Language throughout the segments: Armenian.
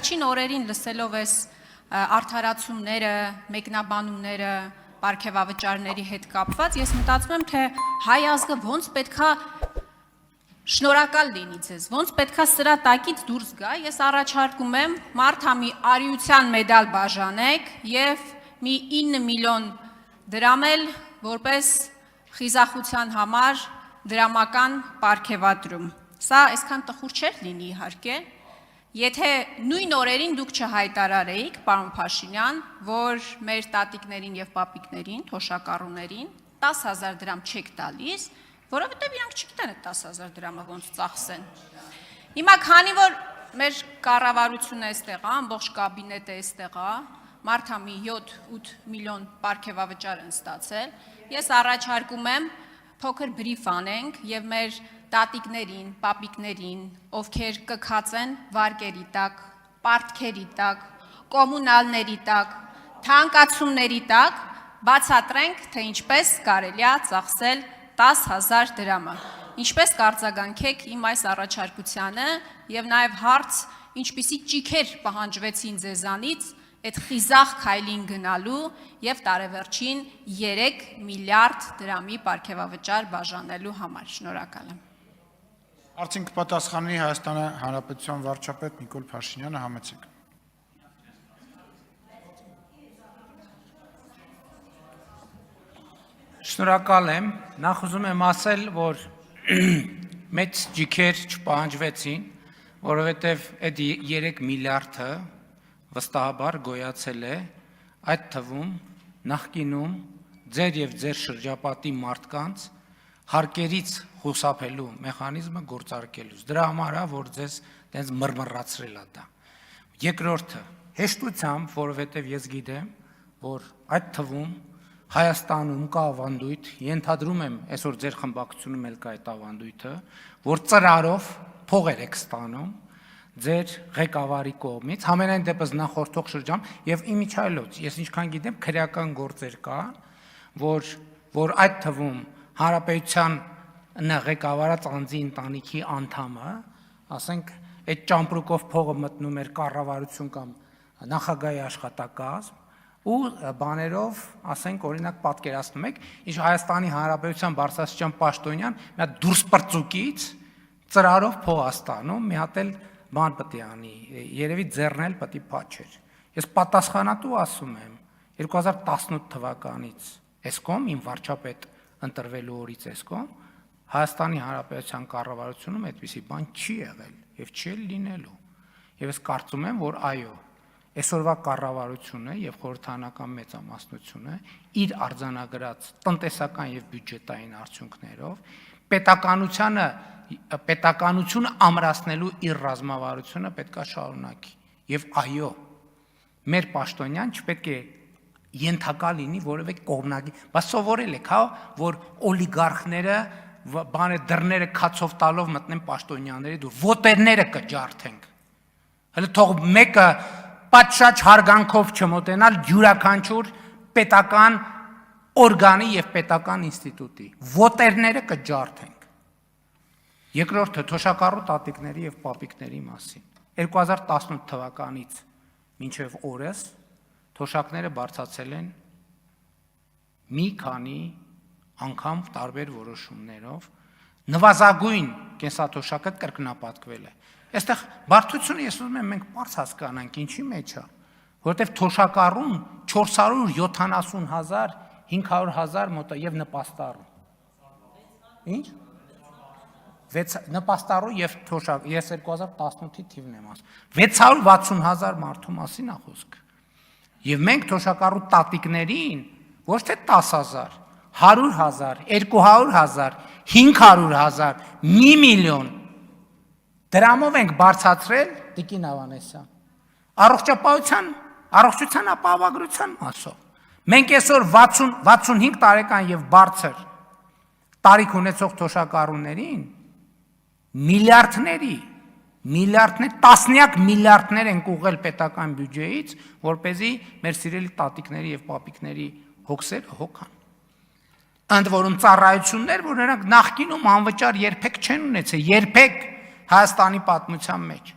վերջին օրերին լսելով այս արդարացումները, մեկնաբանումները, պարգևավճարների հետ կապված, ես մտածում եմ, թե հայ ազգը ոնց պետքա շնորհակալ լինի ձեզ, ոնց պետքա սրա տակից դուրս գա, ես առաջարկում եմ մարդ մի արիության մեդալ բաժանեք եւ մի 9 միլիոն դրամ էլ որպես խիզախության համար դրամական պարգևատրում։ Սա այսքան տխուր չէր լինի իհարկե, եթե նույն օրերին դուք չհայտարարեիք, պարոն Փաշինյան, որ մեր տատիկներին եւ պապիկներին, թոշակառուներին 10,000 դրամ չեք տալիս, որովհետեւ իրանք չգիտեն այդ 10,000 դրամը ոնց ծախսեն։ Հիմա քանի որ մեր կառավարությունը այստեղ է, ամբողջ կաբինետը այստեղ է, մարդը մի 7-8 միլիոն պարգևավճար են ստացել, ես առաջարկում եմ փոքր բրիֆ անենք եւ մեր տատիկներին, պապիկներին, ովքեր կքածեն վարկերի տակ, պարտքերի տակ, կոմունալների տակ, թանկացումների տակ, բացատրենք, թե ինչպես կարելի է ծախսել 10,000 դրամը։ Ինչպես կարձագանքեք իմ այս առաջարկությանը եւ նաեւ հարց, ինչպիսի ճիքեր պահանջվեցին ձեզանից այդ խիզախ քայլին գնալու եւ տարեվերջին 3 միլիարդ դրամի պարգևավճար բաժանելու համար։ Շնորհակալ եմ։ Արդյոք պատասխանի Հայաստանի Հանրապետության վարչապետ Նիկոլ Փաշինյանը, համեցեք։ Շնորհակալ եմ, նախ ուզում եմ ասել, որ մեծ ջիքեր չպահանջվեցին, որովհետև այդ 3 միլիարդը վստահաբար գոյացել է, այդ թվում նախկինում ձեր եւ ձեր շրջապատի մարդկանց հարկերից խուսափելու մեխանիզմը գործարկելուց։ Դրա համար է, որ ձեզ տենց մռմռացրել է դա։ Երկրորդը, հեշտությամբ, որովհետև ես գիտեմ, որ այդ թվում Հայաստանում կա ավանդույթ, ենթադրում եմ, այսօր ձեր խմբակցությունում էլ կա այդ ավանդույթը, որ ծրարով փողեր եք ստանում ձեր ղեկավարի կողմից, համենայն դեպս նախորդող շրջան եւ իմիջայլոց, ես ինչքան գիտեմ, քրեական գործեր կա, որ այդ թվում Հանրապետության ղեկավարած անձի ընտանիքի անդամը, ասենք, այդ ճամպրուկով փողը մտնում էր կառավարություն կամ նախագահի աշխատակազմ ու բաներով, ասենք, օրինակ պատկերացնում եք, ինչ Հայաստանի Հանրապետության բարձրաստիճան պաշտոնյան մի հատ դուրս պրծուկից ծրարով փող է ստանում, մի հատ էլ բան պետք է անի, երևի ձեռն էլ պետք է փաչեր։ Ես պատասխանատու ասում եմ, 2018 թվականից էսկոմ, իմ վարչապետ ընտրվելու օրից էսկոմ, Հայաստանի Հանրապետության կառավարությունում այդպիսի բան չի եղել եւ չի լինելու։ Եվ ես կարծում եմ, որ այո, այսօրվա կառավարությունը եւ խորհրդարանական մեծամասնությունը իր արձանագրած տնտեսական եւ բյուջետային արդյունքներով պետականությունը ամրացնելու իր ռազմավարությունը պետք է շարունակի։ Եվ այո, մեր պաշտոնյան չպետք է ենթակա լինի որևէ կողմնակի, բայց սովորել եք, հա, որ օլիգարխները բանը դռները քացով տալով մտնեն պաշտոնյաների դուր, ոտերները կջարդենք։ Հələ թող մեկը պատշաճ հարգանքով չմոտենալ յուրաքանչյուր պետական օրգանի եւ պետական ինստիտուտի, ոտերները կջարդենք։ Երկրորդը թոշակառու տատիկների եւ պապիկների մասին։ 2018 թվականից մինչև օրս թոշակները բարձրացել են մի քանի անգամ տարբեր որոշումներով, նվազագույն կենսաթոշակը կրկնապատկվել է։ Այստեղ բարդությունը ես ուզում եմ մենք բարձ հասկանանք ինչի մեջ է, որովհետև թոշակառուն 470,000, 500,000 մոտ եւ նպաստառու։ Ինչ? Նպաստառու եւ թոշակ, ես 2018-ի թիվն եմ ասում։ 660,000 մարդու մասին է խոսքը։ Եվ մենք թոշակառու տատիկներին ոչ թե 10,000, 100,000, 200,000, 500,000, 1 միլիոն դրամով ենք բարձրացրել Տիկին Ավանեսյան։ Առողջության ապահովագրության մասով։ Մենք այսօր 65 տարեկան եւ բարձր տարիք ունեցող թոշակառուներին միլիարդների, տասնյակ միլիարդներ են ուղղել պետական բյուջեից, որպեսզի մեր սիրելի տատիկների եւ պապիկների հոգսերը հոգան։ Ընդ որում ծառայություններ, որ նրանք նախկինում անվճար երբեք չեն ունեցել, երբեք Հայաստանի պատմության մեջ։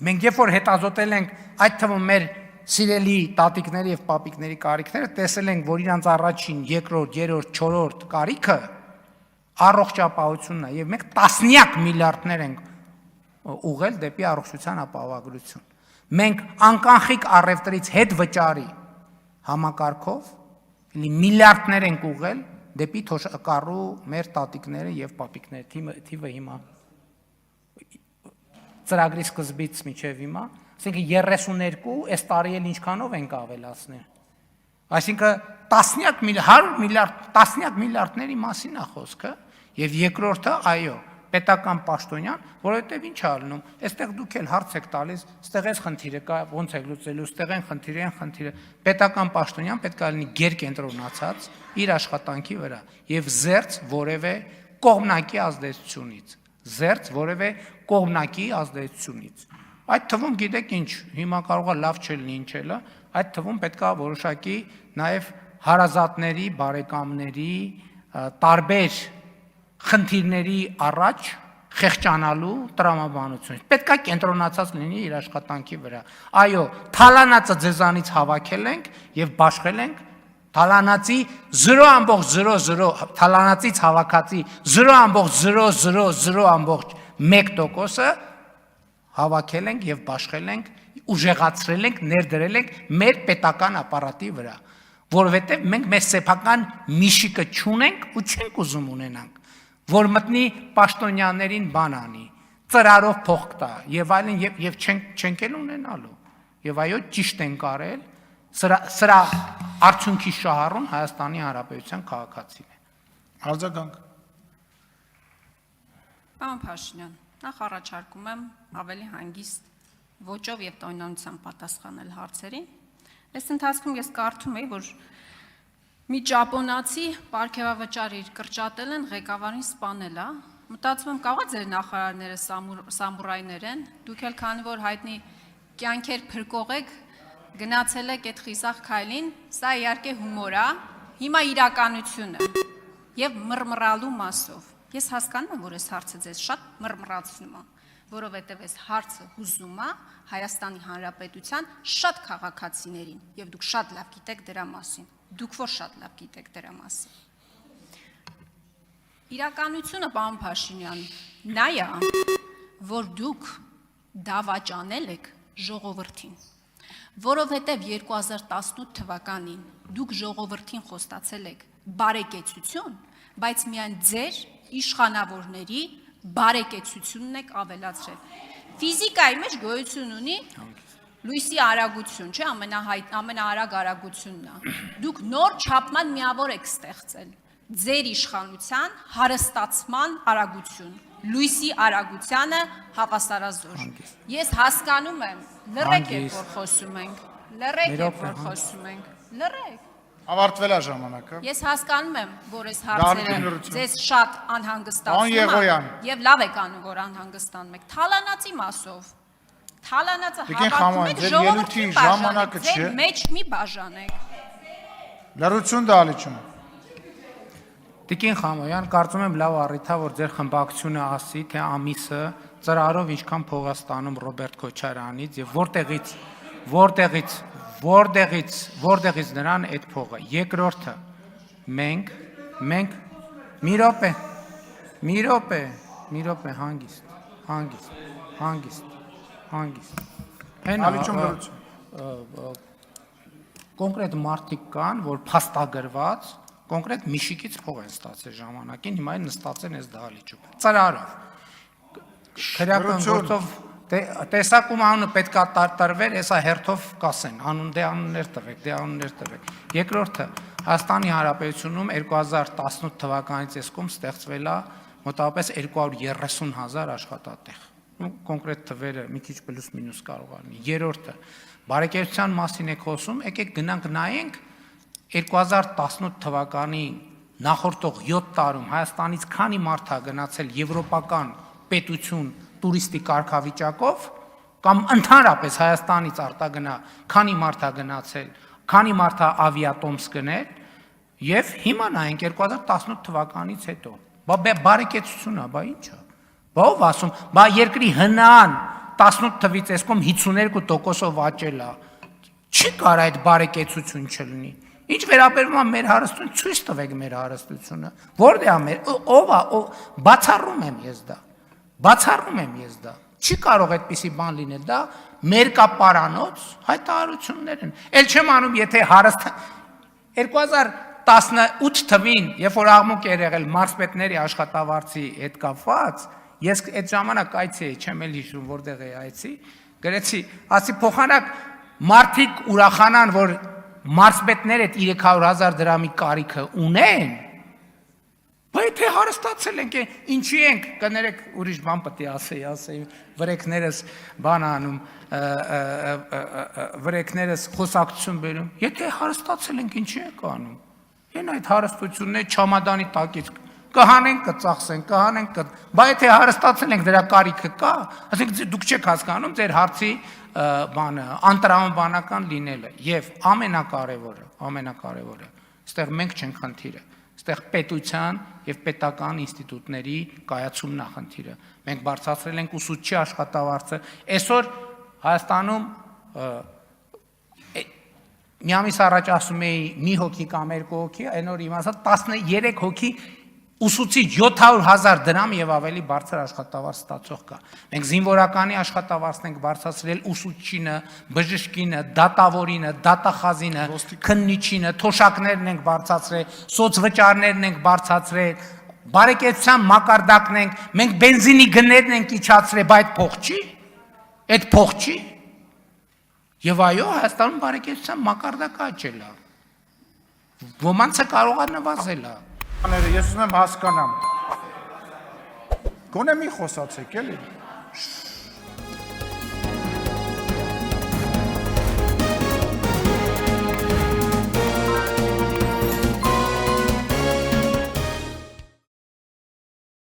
Մենք երբ որ հետազոտել ենք այդ թվում մեր սիրելի տատիկների եւ պապիկների կարիքները, տեսել ենք, որ իրանց առաջին, երկրորդ, երրորդ, չորրորդ կարիքը առողջապահությունն է եւ մենք տասնյակ միլիարդներ ենք ուղղել դեպի առողջության ապահովագրություն։ Մենք անկանխիկ առևտրից հետ վճարի համակարգով միլիարդներ ենք ուղղել դեպի թոշակառու մեր տատիկները եւ պապիկները թիվը հիմա ծրագրի սկզբից մինչև հիմա, այսինքն 32, այս տարի էլ ինչքանով ենք ավելացնել։ Այսինքն տասնյակ միլիարդների մասին է խոսքը, եւ երկրորդը, այո, պետական պաշտոնյան, որովհետեւ ինչ է ալնում, այստեղ դուք էլ հարց եք տալիս, այստեղ էս խնդիրը կա, ոնց եք լուծելու, այստեղ են խնդիրը, պետական պաշտոնյան պետք է լինի գերկենտրոնացած իր աշխատանքի վրա եւ զերծ որևէ կողմնակի ազդեցությունից, Այդ թվում գիտեք ինչ, հիմա կարող է լավ չլինի, ինչ էլա, այդ թվում պետք է որոշակի նաև հարազատների, բարեկամների, տարբեր խնդիրների առաջ խեղճանալու տրամաբանություն։ Պետք է կենտրոնացած լինի իր աշխատանքի վրա։ Այո, թալանացը ձեզանից հավաքել ենք եւ բաշխել ենք, թալանացի 0.00 թալանացից հավաքածի 0.000.1%-ը հավաքել ենք եւ բաշխել ենք, ուժեղացրել ենք, ներդրել ենք մեր պետական ապարատի վրա, որովհետեւ մենք մեր սեփական միշիկը չունենք ու չենք ուզում ունենանք, որ մտնի պաշտոնյաներին բան անի, ծրարով փող տա եւ այլն եւ չենք էլ ունենալու։ Եվ այո, ճիշտ ենք արել, սրա արդյունքի շահառուն Հայաստանի Հանրապետության քաղաքացին է։ Արձագանք։ Պարոն Փաշինյան, նախ առաջարկում եմ ավելի հանգիստ ոճով եւ տոնանությամբ պատասխանել հարցերին։ Այս ընթացքում ես կարդում եի, որ մի ճապոնացի պարգևավճար իր կրճատել են, ղեկավարին սպանել է։ Մտածում եմ, կարող է ձեր նախարարները սամուրայներ են, դուք էլ քանի որ հայտնի կյանքեր փրկող եք, գնացել եք այդ խիզախ քայլին, սա իհարկե հումոր է, հիմա իրականություն է եւ մռմռալու մասով։ Ես հասկանում եմ, որ այս հարցը ձեզ շատ մռմռացնում է, որովհետև այս հարցը հուզում է Հայաստանի Հանրապետության շատ քաղաքացիներին, եւ դուք շատ լավ գիտեք դրա մասին։ Դուք որ շատ լավ գիտեք դրա մասին։ Իրականությունը, պարոն Փաշինյան, նա է, որ դուք դավաճանել եք ժողովրդին, որովհետև 2018 թվականին դուք ժողովրդին խոստացել եք բարեկեցություն, բայց միայն ձեր իշխանավորների բարեկեցությունն եք ավելացրել։ Ֆիզիկայի մեջ գոյություն ունի լույսի արագություն, չէ, ամենաարագ արագությունն է։ Դուք նոր չափման միավոր եք ստեղծել ձեր իշխանության հարստացման արագություն, լույսի արագությանը հավասարազոր։ Ես հասկանում եմ, լռեք եք, որ խոսում ենք, լռեք։ Ավարտվել է ժամանակը։ Ես հասկանում եմ, որ այս հարցերը ձեզ շատ անհանգստացնում են եւ լավ եք անում, որ անհանգստանում եք։ Թալանացի մասով։ Թալանացը հավաքում եք ժողովրդին ժամանակը չէ։ Ձեր մեջ մի բաժանեք։ Լրություն դալիճում։ Տիկին Խամոյան, կարծում եմ լավ առիթ է, որ ձեր խմբակցությունը ասի, թե ամիսը ծրարով ինչքան փող է ստանում Ռոբերտ Քոչարյանից եւ որտեղից նրան այդ փողը։ Երկրորդը, մենք մի րոպե, հանգիստ։ Կոնկրետ մարդիկ կան, որ փաստագրված կոնկրետ միշիկից փող են ստացել ժամանակին, հիմա են նստած են այս դահլիճում։ Ծրարով։ Քրեական գործով տեսակում անունը պետք է տրվեր, հեսա հերթով կասեն, անուններ տվեք։ Երկրորդը, Հայաստանի Հանրապետությունում 2018 թվականից եսկում ստեղծվել է մոտավորապես 230,000 աշխատատեղ։ Կոնկրետ թվերը մի քիչ պլյուս մինուս կարող է լինի։ Երրորդը, բարեկեցության մասին եք խոսում, եկեք գնանք նայենք 2018 թվականի նախորդող 7 տարում Հայաստանից քանի մարդ է գնացել եվրոպական պետություն տուրիստի կարգավիճակով կամ ընդհանրապես Հայաստանից արտագնա քանի մարդ է գնացել, քանի մարդ է ավիատոմս գնել եւ հիմա նայենք 2018 թվականից հետո։ Բարեկեցություն է, բա ի՞նչ է։ Բա ով ասում, բա երկրի հնան 18 թվից այսքոմ 52%-ով աճել է։ Չի կարող այդ բարեկեցություն չլինի։ Ինչ վերաբերում է մեր հարստություն, ցույց տվեք մեր հարստությունը։ Որտե՞ղ է մեր, ով է, բացառում եմ ես դա։ Բացառում եմ ես դա։ Չի կարող այդպիսի բան լինել, դա մերկապարանոց հայտարարություններ են։ Էլ չեմ անում, եթե հարստ 2018 թվին, երբ որ աղմուկ էր եղել մարզպետների աշխատավարձի հետ կապված, ես այդ ժամանակ այցի էի, չեմ էլ հիշում որտեղ էի այցի, գրեցի, ասի փոխանակ մարդիկ ուրախանան, որ մարզպետները 300,000 դրամի կարիքը ունեն, բայց եթե հարստացել ենք, ինչի ենք, կներեք ուրիշ բան պետք է ասեի, վրեկներս բան անում, վրեկներս խոսակցություն բերում, եթե հարստացել ենք, ինչի ենք անում, են այդ հարստությունները չամադանի տակից, կհանենք, կծախսենք, կհանենք, բայց եթե հարստացել ենք, դրա կարիքը կա, ասենք դուք չեք հասկանում ձեր հարցի բանը, անտրամաբանական լինելը եւ ամենակարևորը, այստեղ մենք չենք խնդիրը, այստեղ պետության եւ պետական ինստիտուտների կայացումն է խնդիրը։ Մենք բարձրացրել ենք ուսուցչի աշխատավարձը, այսօր Հայաստանում մի ամիս առաջ ասում էի մի հոգի կամ երկու հոգի, այն օր իմացա 13 հոգի ուսուցիչ 700,000 դրամ եւ ավելի բարձր աշխատավարձ ստացող կա։ Մենք զինվորականի աշխատավարձն ենք բարձրացրել ուսուցչինը, բժշկինը, դատավորինը, դատախազինը, քննիչինը, թոշակներն ենք բարձրացրել, սոցվճարներն ենք բարձրացրել, բարեկեցության մակարդակն ենք, մենք բենզինի գներն ենք իջացրել, բայց փող չի։ Այդ փող չի։ Եվ այո, Հայաստանում բարեկեցության մակարդակը աճել է։ Ոմանցը կարող է նվազել է։ Ես ուզում եմ հասկանամ։ Գոնե մի խոսացեք, էլի։